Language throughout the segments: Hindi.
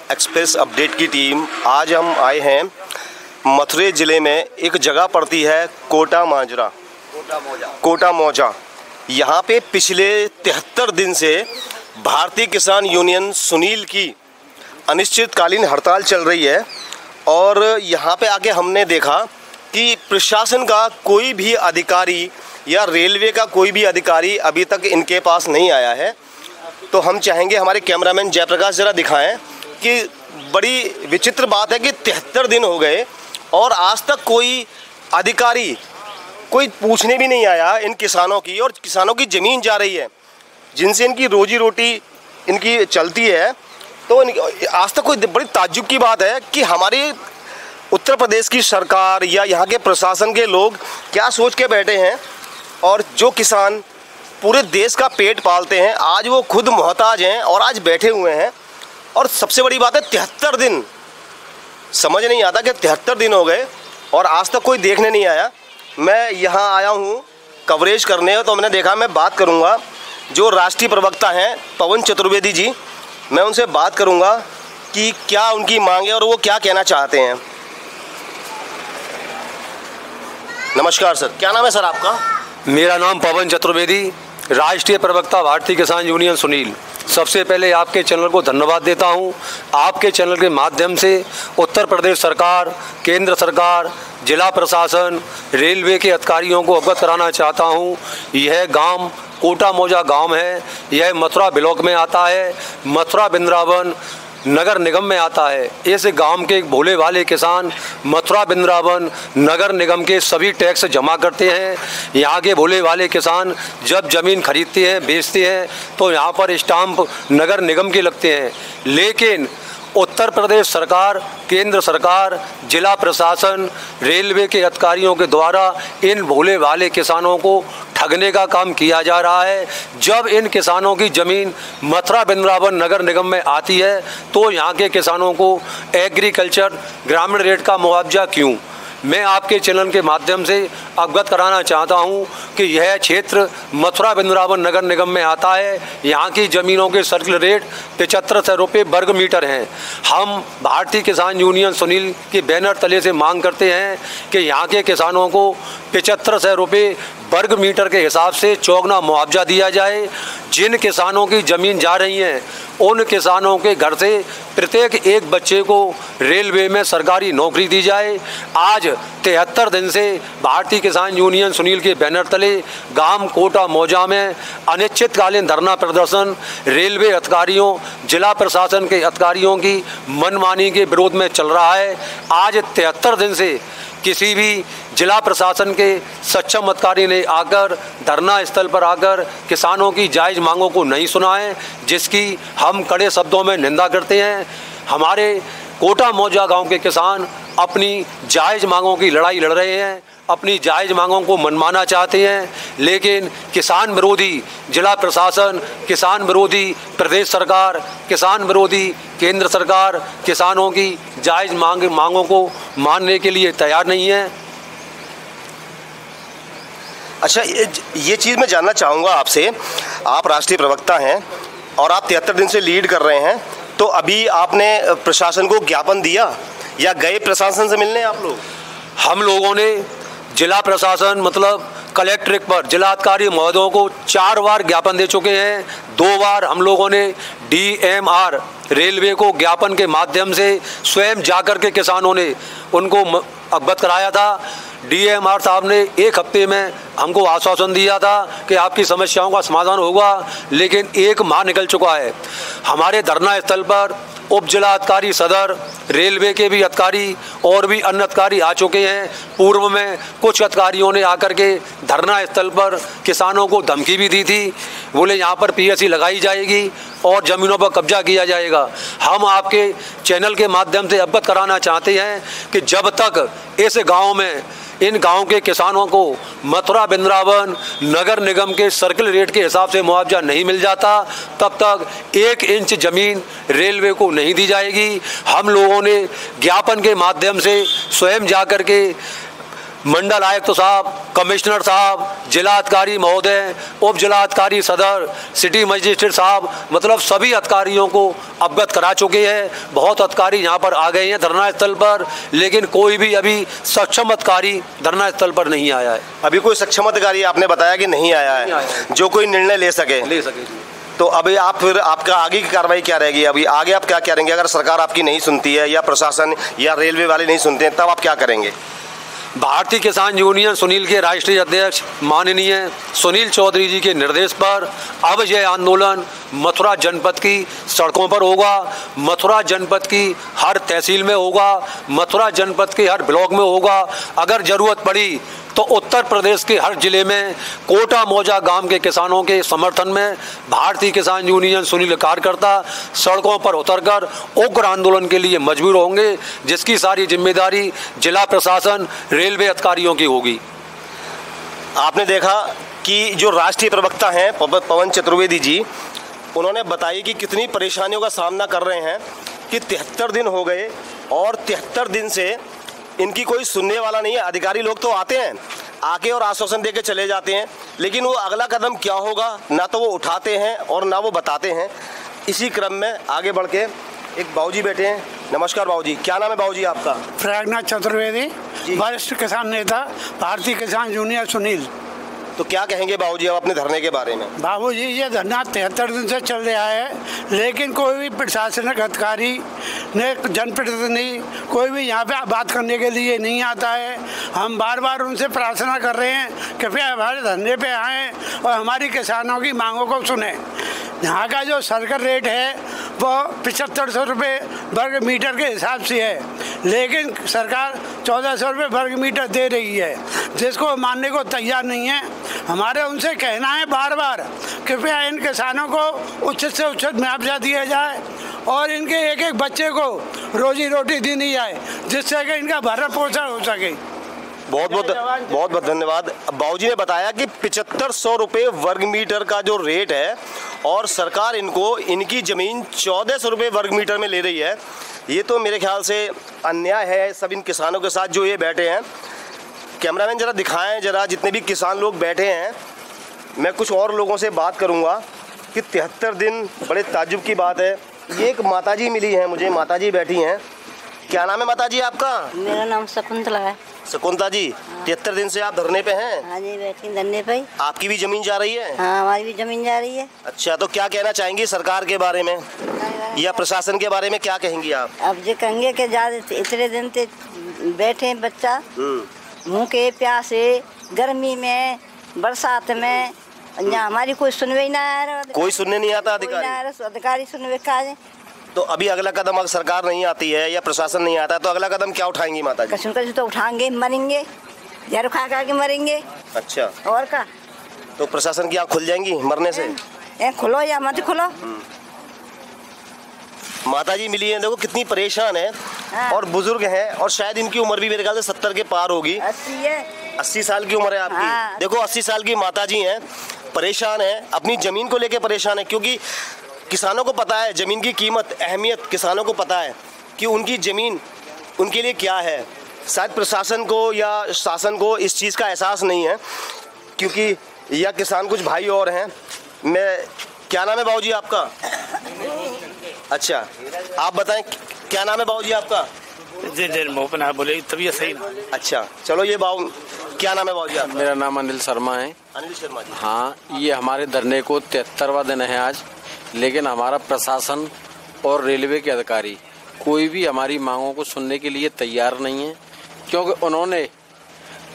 एक्सप्रेस अपडेट की टीम आज हम आए हैं मथुरा ज़िले में। एक जगह पड़ती है कोटा मौजा। यहाँ पे पिछले 73 दिन से भारतीय किसान यूनियन सुनील की अनिश्चितकालीन हड़ताल चल रही है और यहाँ पे आके हमने देखा कि प्रशासन का कोई भी अधिकारी या रेलवे का कोई भी अधिकारी अभी तक इनके पास नहीं आया है। तो हम चाहेंगे हमारे कैमरामैन जयप्रकाश ज़रा दिखाएं कि बड़ी विचित्र बात है कि 73 दिन हो गए और आज तक कोई अधिकारी कोई पूछने भी नहीं आया इन किसानों की। और किसानों की ज़मीन जा रही है जिनसे इनकी रोजी रोटी इनकी चलती है। तो आज तक कोई बड़ी ताज्जुब की बात है कि हमारी उत्तर प्रदेश की सरकार या यहाँ के प्रशासन के लोग क्या सोच के बैठे हैं। और जो किसान पूरे देश का पेट पालते हैं आज वो खुद मोहताज हैं और आज बैठे हुए हैं। और सबसे बड़ी बात है 73 दिन, समझ नहीं आता कि 73 दिन हो गए और आज तक कोई देखने नहीं आया। मैं यहाँ आया हूँ कवरेज करने, तो मैंने देखा मैं बात करूँगा जो राष्ट्रीय प्रवक्ता हैं पवन चतुर्वेदी जी, मैं उनसे बात करूँगा कि क्या उनकी मांग है और वो क्या कहना चाहते हैं। नमस्कार सर, क्या नाम है सर आपका? मेरा नाम पवन चतुर्वेदी, राष्ट्रीय प्रवक्ता भारतीय किसान यूनियन सुनील। सबसे पहले आपके चैनल को धन्यवाद देता हूं। आपके चैनल के माध्यम से उत्तर प्रदेश सरकार, केंद्र सरकार, जिला प्रशासन, रेलवे के अधिकारियों को अवगत कराना चाहता हूं। यह गांव कोटा मौजा गांव है, यह मथुरा ब्लॉक में आता है, मथुरा वृंदावन नगर निगम में आता है। इस गांव के भोले भाले किसान मथुरा वृंदावन नगर निगम के सभी टैक्स जमा करते हैं। यहाँ के भोले भाले किसान जब ज़मीन खरीदते हैं बेचते हैं तो यहाँ पर स्टाम्प नगर निगम के लगते हैं। लेकिन उत्तर प्रदेश सरकार, केंद्र सरकार, जिला प्रशासन, रेलवे के अधिकारियों के द्वारा इन भोले भाले किसानों को ठगने का काम किया जा रहा है। जब इन किसानों की ज़मीन मथुरा वृंदावन नगर निगम में आती है तो यहाँ के किसानों को एग्रीकल्चर ग्रामीण रेट का मुआवजा क्यों? मैं आपके चैनल के माध्यम से अवगत कराना चाहता हूं कि यह क्षेत्र मथुरा वृंदावन नगर निगम में आता है। यहाँ की ज़मीनों के सर्किल रेट 7500 रुपये वर्ग मीटर हैं। हम भारतीय किसान यूनियन सुनील के बैनर तले से मांग करते हैं कि यहाँ के किसानों को 7500 रुपये वर्ग मीटर के हिसाब से चौगुना मुआवजा दिया जाए। जिन किसानों की ज़मीन जा रही हैं उन किसानों के घर से प्रत्येक एक बच्चे को रेलवे में सरकारी नौकरी दी जाए। आज 73 दिन से भारतीय किसान यूनियन सुनील के बैनर तले गांव कोटा मौजा में अनिश्चितकालीन धरना प्रदर्शन रेलवे अधिकारियों, जिला प्रशासन के अधिकारियों की मनमानी के विरोध में चल रहा है। आज 73 दिन से किसी भी जिला प्रशासन के सक्षम अधिकारी ने आकर धरना स्थल पर आकर किसानों की जायज़ मांगों को नहीं सुना है, जिसकी हम कड़े शब्दों में निंदा करते हैं। हमारे कोटा मौजा गांव के किसान अपनी जायज़ मांगों की लड़ाई लड़ रहे हैं, अपनी जायज़ मांगों को मनवाना चाहते हैं, लेकिन किसान विरोधी जिला प्रशासन, किसान विरोधी प्रदेश सरकार, किसान विरोधी केंद्र सरकार किसानों की जायज़ मांगों को मानने के लिए तैयार नहीं है। अच्छा, ये चीज़ मैं जानना चाहूँगा आपसे, आप राष्ट्रीय प्रवक्ता हैं और आप 73 दिन से लीड कर रहे हैं, तो अभी आपने प्रशासन को ज्ञापन दिया या गए प्रशासन से मिलने आप लोग? हम लोगों ने जिला प्रशासन मतलब कलेक्ट्रेट पर जिलाधिकारी महोदयों को 4 बार ज्ञापन दे चुके हैं। 2 बार हम लोगों ने DMR रेलवे को ज्ञापन के माध्यम से स्वयं जाकर के किसानों ने उनको अवगत कराया था। DMR साहब ने 1 हफ्ते में हमको आश्वासन दिया था कि आपकी समस्याओं का समाधान होगा, लेकिन 1 माह निकल चुका है। हमारे धरना स्थल पर उप जिला अधिकारी सदर, रेलवे के भी अधिकारी और भी अन्य अधिकारी आ चुके हैं। पूर्व में कुछ अधिकारियों ने आकर के धरना स्थल पर किसानों को धमकी भी दी थी, बोले यहाँ पर PSC लगाई जाएगी और ज़मीनों पर कब्जा किया जाएगा। हम आपके चैनल के माध्यम से अवगत कराना चाहते हैं कि जब तक इस गांव में इन गांव के किसानों को मथुरा वृंदावन नगर निगम के सर्किल रेट के हिसाब से मुआवजा नहीं मिल जाता, तब तक 1 इंच ज़मीन रेलवे को नहीं दी जाएगी। हम लोगों ने ज्ञापन के माध्यम से स्वयं जाकर के मंडल आयुक्त साहब, कमिश्नर साहब, जिलाधिकारी महोदय, उप जिलाधिकारी सदर, सिटी मजिस्ट्रेट साहब, मतलब सभी अधिकारियों को अवगत करा चुके हैं। बहुत अधिकारी यहाँ पर आ गए हैं धरना स्थल पर, लेकिन कोई भी अभी सक्षम अधिकारी धरना स्थल पर नहीं आया है। अभी कोई सक्षम अधिकारी आपने बताया कि नहीं आया है जो कोई निर्णय ले सके। तो अभी आप फिर आपका आगे की कार्रवाई क्या रहेगी? अभी आगे आप क्या करेंगे अगर सरकार आपकी नहीं सुनती है या प्रशासन या रेलवे वाले नहीं सुनते हैं, तब आप क्या करेंगे? भारतीय किसान यूनियन सुनील के राष्ट्रीय अध्यक्ष माननीय सुनील चौधरी जी के निर्देश पर अब यह आंदोलन मथुरा जनपद की सड़कों पर होगा, मथुरा जनपद की हर तहसील में होगा, मथुरा जनपद के हर ब्लॉक में होगा। अगर जरूरत पड़ी तो उत्तर प्रदेश के हर जिले में कोटा मौजा गांव के किसानों के समर्थन में भारतीय किसान यूनियन सुनील कार्यकर्ता सड़कों पर उतरकर उग्र आंदोलन के लिए मजबूर होंगे, जिसकी सारी जिम्मेदारी जिला प्रशासन, रेलवे अधिकारियों की होगी। आपने देखा कि जो राष्ट्रीय प्रवक्ता हैं पवन चतुर्वेदी जी, उन्होंने बताई कि कितनी परेशानियों का सामना कर रहे हैं कि 73 दिन हो गए और 73 दिन से इनकी कोई सुनने वाला नहीं है। अधिकारी लोग तो आते हैं, आके और आश्वासन देके चले जाते हैं, लेकिन वो अगला कदम क्या होगा ना तो वो उठाते हैं और ना वो बताते हैं। इसी क्रम में आगे बढ़ के एक बाबूजी बैठे हैं। नमस्कार बाबूजी, क्या नाम है बाबूजी आपका? प्रयागनाथ चतुर्वेदी, वरिष्ठ किसान नेता, भारतीय किसान यूनियन सुनील। तो क्या कहेंगे बाबूजी अब अपने धरने के बारे में? बाबूजी, ये धरना 73 दिन से चल रहा है, लेकिन कोई भी प्रशासनिक अधिकारी ने, जनप्रतिनिधि कोई भी यहाँ पे बात करने के लिए नहीं आता है। हम बार बार उनसे प्रार्थना कर रहे हैं कि कृपया हमारे धरने पे आएँ और हमारी किसानों की मांगों को सुने। यहाँ का जो सर्कल रेट है वो 7500 रुपये वर्ग मीटर के हिसाब से है, लेकिन सरकार 1400 रुपये वर्ग मीटर दे रही है, जिसको मानने को तैयार नहीं है। हमारे उनसे कहना है बार बार, कृपया इन किसानों को उचित से उचित मुआवजा दिया जाए और इनके एक एक बच्चे को रोजी रोटी दी जाए, जिससे कि इनका भरण पोषण हो सके। बहुत बहुत धन्यवाद। बाबूजी ने बताया कि 7500 रुपये वर्ग मीटर का जो रेट है और सरकार इनको इनकी ज़मीन 1400 रुपये वर्ग मीटर में ले रही है। ये तो मेरे ख्याल से अन्याय है सब इन किसानों के साथ जो ये बैठे हैं। कैमरामैन जरा दिखाएं, जरा जितने भी किसान लोग बैठे हैं। मैं कुछ और लोगों से बात करूंगा कि 73 दिन बड़े ताज्जुब की बात है। ये एक माताजी मिली है मुझे, माताजी बैठी हैं। क्या नाम है माताजी आपका? मेरा नाम शकुंतला है। शकुंतला जी, 73 दिन से आप धरने पे हैं? हाँ जी, बैठी धरने पे। आपकी भी जमीन जा रही है? हाँ, हमारी भी जमीन जा रही है। अच्छा, तो क्या कहना चाहेंगी सरकार के बारे में या प्रशासन के बारे में क्या कहेंगी आप? अब जो कहेंगे कि ज्यादा इतने दिन से बैठे बच्चा भूखे प्यासे, गर्मी में, बरसात में, हमारी कोई सुनवाई ना है। कोई सुनने नहीं आता अधिकारी? अधिकारी सुनवे का। तो अभी अगला कदम अगर सरकार नहीं आती है या प्रशासन नहीं आता तो अगला कदम क्या उठाएंगी माता जी? कहीं तो उठाएंगे, मरेंगे, जहर खा के मरेंगे। अच्छा, और का तो प्रशासन की आँख खुल जाएंगी मरने से? खुलो या मत खुलो। माता जी मिली है, देखो कितनी परेशान है। हाँ। और बुजुर्ग हैं और शायद इनकी उम्र भी मेरे ख्याल से 70 के पार होगी। 80 साल की उम्र है आपकी। हाँ। देखो 80 साल की माता जी हैं, परेशान है, अपनी जमीन को लेके परेशान है, क्योंकि किसानों को पता है जमीन की कीमत, अहमियत किसानों को पता है कि उनकी ज़मीन उनके लिए क्या है। शायद प्रशासन को या शासन को इस चीज़ का एहसास नहीं है, क्योंकि यह किसान कुछ भाई और हैं। मैं, क्या नाम है बाबूजी आपका? अच्छा, आप बताएं क्या नाम है बाबूजी आपका? बोले तभी सही ना। अच्छा, चलो ये बाबू, क्या नाम है बाबूजी आपका? मेरा नाम अनिल शर्मा है। अनिल शर्मा जी। हाँ, ये हमारे धरने को 73वां दिन है आज, लेकिन हमारा प्रशासन और रेलवे के अधिकारी कोई भी हमारी मांगों को सुनने के लिए तैयार नहीं है, क्योंकि उन्होंने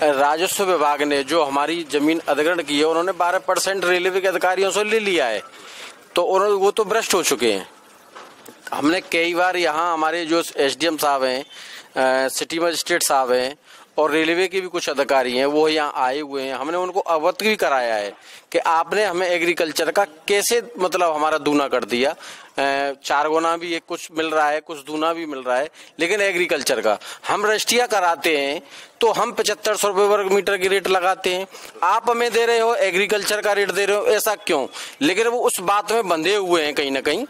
राजस्व विभाग ने जो हमारी जमीन अधिग्रहण की है, उन्होंने 12% रेलवे के अधिकारियों से ले लिया है, तो वो तो भ्रष्ट हो चुके हैं। हमने कई बार यहाँ हमारे जो SDM साहब हैं, सिटी मजिस्ट्रेट साहब हैं और रेलवे के भी कुछ अधिकारी हैं, वो यहाँ आए हुए हैं। हमने उनको अवगत भी कराया है कि आपने हमें एग्रीकल्चर का कैसे मतलब हमारा दूना कर दिया। 4 गुना भी एक कुछ मिल रहा है, कुछ दूना भी मिल रहा है, लेकिन एग्रीकल्चर का हम रजिस्ट्रियां कराते हैं तो हम 7500 रुपये वर्ग मीटर की रेट लगाते हैं। आप हमें दे रहे हो एग्रीकल्चर का रेट दे रहे हो, ऐसा क्यों? लेकिन वो उस बात में बंधे हुए हैं कहीं ना कहीं,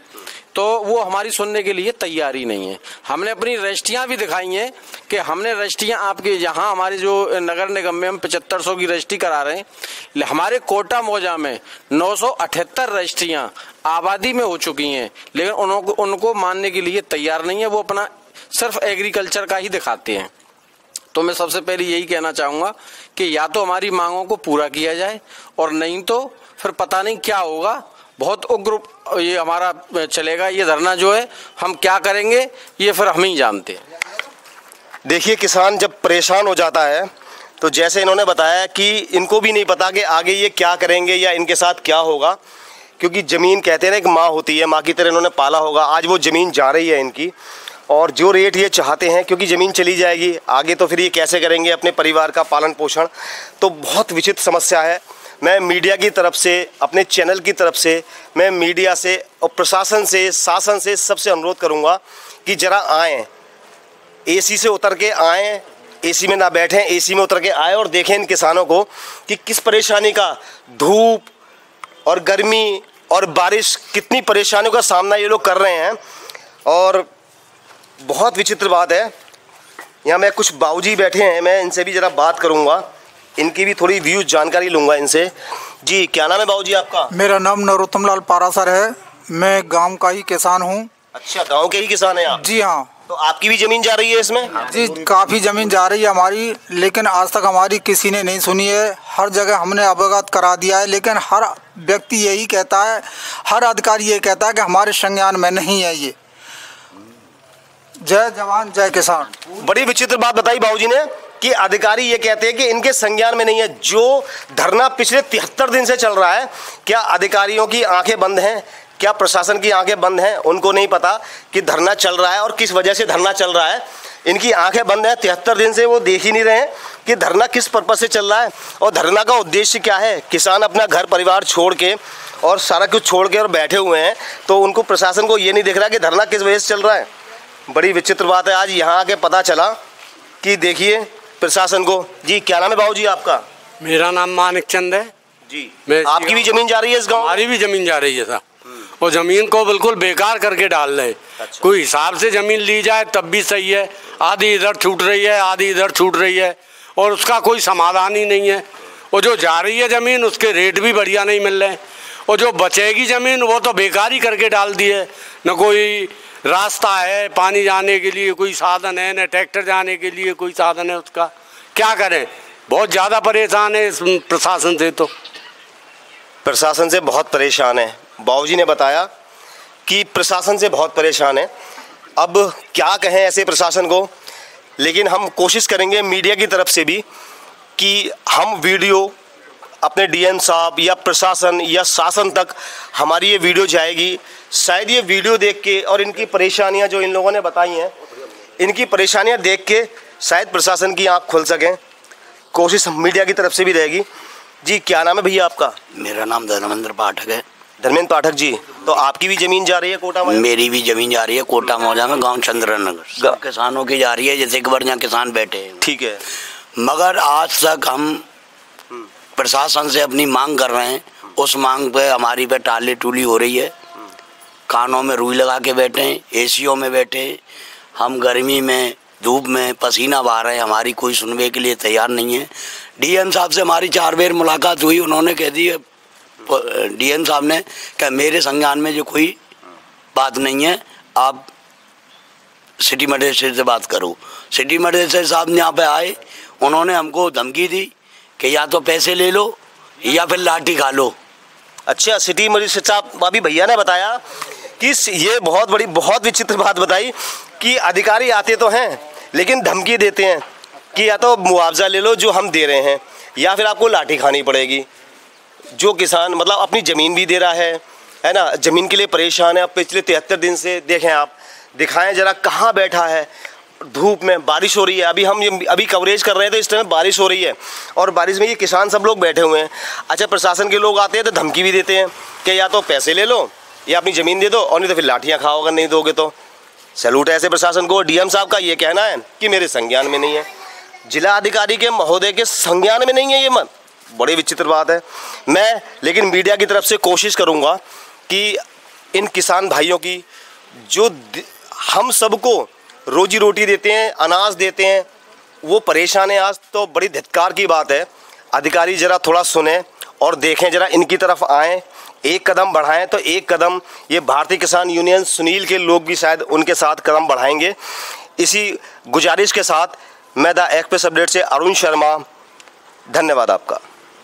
तो वो हमारी सुनने के लिए तैयार ही नहीं है। हमने अपनी रजिस्ट्रियां भी दिखाई हैं कि हमने रजिस्ट्रियां आपके यहाँ हमारे जो नगर निगम में हम 7500 की रजिस्ट्री करा रहे हैं, हमारे कोटा मौजा में 978 रजिस्ट्रियां आबादी में हो चुकी हैं, लेकिन उनको मानने के लिए तैयार नहीं है। वो अपना सिर्फ एग्रीकल्चर का ही दिखाते हैं। तो मैं सबसे पहले यही कहना चाहूँगा कि या तो हमारी मांगों को पूरा किया जाए और नहीं तो फिर पता नहीं क्या होगा। बहुत उग्र ये हमारा चलेगा, ये धरना जो है हम क्या करेंगे ये फिर हम ही जानते हैं। देखिए, किसान जब परेशान हो जाता है तो जैसे इन्होंने बताया कि इनको भी नहीं पता कि आगे ये क्या करेंगे या इनके साथ क्या होगा, क्योंकि ज़मीन कहते हैं ना एक माँ होती है, माँ की तरह इन्होंने पाला होगा। आज वो ज़मीन जा रही है इनकी, और जो रेट ये चाहते हैं, क्योंकि ज़मीन चली जाएगी आगे तो फिर ये कैसे करेंगे अपने परिवार का पालन पोषण। तो बहुत विचित्र समस्या है। मैं मीडिया की तरफ से, अपने चैनल की तरफ से, मैं मीडिया से और प्रशासन से, शासन से सबसे अनुरोध करूंगा कि ज़रा आएँ, एसी से उतर के आएँ, एसी में ना बैठें, एसी में उतर के आए और देखें इन किसानों को कि किस परेशानी का, धूप और गर्मी और बारिश, कितनी परेशानियों का सामना ये लोग कर रहे हैं। और बहुत विचित्र बात है, यहाँ मैं कुछ बाबूजी बैठे हैं, मैं इनसे भी ज़रा बात करूँगा, इनकी भी थोड़ी व्यूज जानकारी लूँगा इनसे। जी, क्या नाम है बाबूजी आपका? मेरा नाम नरोत्तम लाल पारासर है, मैं गांव का ही किसान हूँ। अच्छा, गांव के ही किसान हैं आप? जी हाँ। तो आपकी भी ज़मीन जा रही है इसमें? जी, काफ़ी ज़मीन जा रही है हमारी, लेकिन आज तक हमारी किसी ने नहीं सुनी है। हर जगह हमने अवगत करा दिया है, लेकिन हर व्यक्ति यही कहता है, हर अधिकारी ये कहता है कि हमारे संज्ञान में नहीं है ये। जय जवान जय किसान। बड़ी विचित्र बात बताई बाबूजी ने कि अधिकारी ये कहते हैं कि इनके संज्ञान में नहीं है। जो धरना पिछले 73 दिन से चल रहा है, क्या अधिकारियों की आंखें बंद हैं? क्या प्रशासन की आंखें बंद हैं? उनको नहीं पता कि धरना चल रहा है और किस वजह से धरना चल रहा है। इनकी आंखें बंद हैं, 73 दिन से वो देख ही नहीं रहे हैं कि धरना किस पर्पज से चल रहा है और धरना का उद्देश्य क्या है। किसान अपना घर परिवार छोड़ के और सारा कुछ छोड़ के और बैठे हुए हैं, तो उनको, प्रशासन को ये नहीं दिख रहा कि धरना किस वजह से चल रहा है। बड़ी विचित्र बात है। आज यहाँ आके पता चला कि देखिए प्रशासन को। जी, क्या नाम है बाबूजी आपका? मेरा नाम मानिक चंद है जी। आपकी भी ज़मीन जा रही है इस गाँव? हमारी भी ज़मीन जा रही है साहब, और ज़मीन को बिल्कुल बेकार करके डाल रहे हैं। अच्छा। कोई हिसाब से ज़मीन ली जाए तब भी सही है, आधी इधर छूट रही है, आधी इधर छूट रही है, और उसका कोई समाधान ही नहीं है। और जो जा रही है ज़मीन उसके रेट भी बढ़िया नहीं मिल रहे हैं, और जो बचेगी ज़मीन वो तो बेकार ही करके डाल दी है। न कोई रास्ता है पानी जाने के लिए, कोई साधन है, न ट्रैक्टर जाने के लिए कोई साधन है। उसका क्या करें, बहुत ज़्यादा परेशान है इस प्रशासन से। तो प्रशासन से बहुत परेशान है। बाबूजी ने बताया कि प्रशासन से बहुत परेशान है। अब क्या कहें ऐसे प्रशासन को, लेकिन हम कोशिश करेंगे मीडिया की तरफ से भी कि हम वीडियो अपने डीएम साहब या प्रशासन या शासन तक हमारी ये वीडियो जाएगी। शायद ये वीडियो देख के और इनकी परेशानियां जो इन लोगों ने बताई हैं, इनकी परेशानियां देख के शायद प्रशासन की आंख खुल सकें। कोशिश मीडिया की तरफ से भी रहेगी। जी, क्या नाम है भैया आपका? मेरा नाम धर्मेंद्र पाठक है। धर्मेंद्र पाठक जी, तो आपकी भी ज़मीन जा रही है कोटा मौजा? मेरी भी ज़मीन जा रही है कोटा मौजा में, गांव चंद्रनगर। सब किसानों की जा रही है, जैसे कि बढ़िया किसान बैठे हैं। ठीक है। मगर आज तक हम प्रशासन से अपनी मांग कर रहे हैं, उस मांग पे हमारी पे टाले टूली हो रही है। कानों में रुई लगा के बैठे हैं, एसीओ में बैठे, हम गर्मी में धूप में पसीना बहा रहे हैं, हमारी कोई सुनने के लिए तैयार नहीं है। डीएम साहब से हमारी 4 बार मुलाकात हुई, उन्होंने कह दी, डीएम साहब ने कहा मेरे संज्ञान में जो कोई बात नहीं है, आप सिटी मजिस्ट्रेट से बात करो। सिटी मजिस्ट्रेट साहब यहाँ पे आए, उन्होंने हमको धमकी दी कि या तो पैसे ले लो या फिर लाठी खा लो। अच्छा, सिटी मजिस्ट्रेट साहब, अभी भैया ने बताया कि ये बहुत बड़ी, बहुत विचित्र बात बताई कि अधिकारी आते तो हैं लेकिन धमकी देते हैं कि या तो मुआवजा ले लो जो हम दे रहे हैं, या फिर आपको लाठी खानी पड़ेगी। जो किसान मतलब अपनी ज़मीन भी दे रहा है ना, ज़मीन के लिए परेशान है। अब पिछले 73 दिन से देखें आप, दिखाएं ज़रा कहाँ बैठा है, धूप में, बारिश हो रही है। अभी कवरेज कर रहे हैं तो इस टाइम बारिश हो रही है और बारिश में ये किसान सब लोग बैठे हुए हैं। अच्छा, प्रशासन के लोग आते हैं तो धमकी भी देते हैं कि या तो पैसे ले लो या अपनी ज़मीन दे दो, और नहीं तो फिर लाठियाँ खाओ अगर नहीं दोगे तो। सैल्यूट है ऐसे प्रशासन को। डीएम साहब का ये कहना है कि मेरे संज्ञान में नहीं है, जिला अधिकारी के महोदय के संज्ञान में नहीं है, ये बड़ी विचित्र बात है। मैं लेकिन मीडिया की तरफ से कोशिश करूँगा कि इन किसान भाइयों की जो हम सबको रोजी रोटी देते हैं, अनाज देते हैं, वो परेशान है आज। तो बड़ी धिक्कार की बात है, अधिकारी ज़रा थोड़ा सुने और देखें, ज़रा इनकी तरफ आएँ, एक कदम बढ़ाएं तो एक कदम ये भारतीय किसान यूनियन सुनील के लोग भी शायद उनके साथ कदम बढ़ाएंगे। इसी गुजारिश के साथ मैं द एक्सप्रेस अपडेट से अरुण शर्मा, धन्यवाद आपका।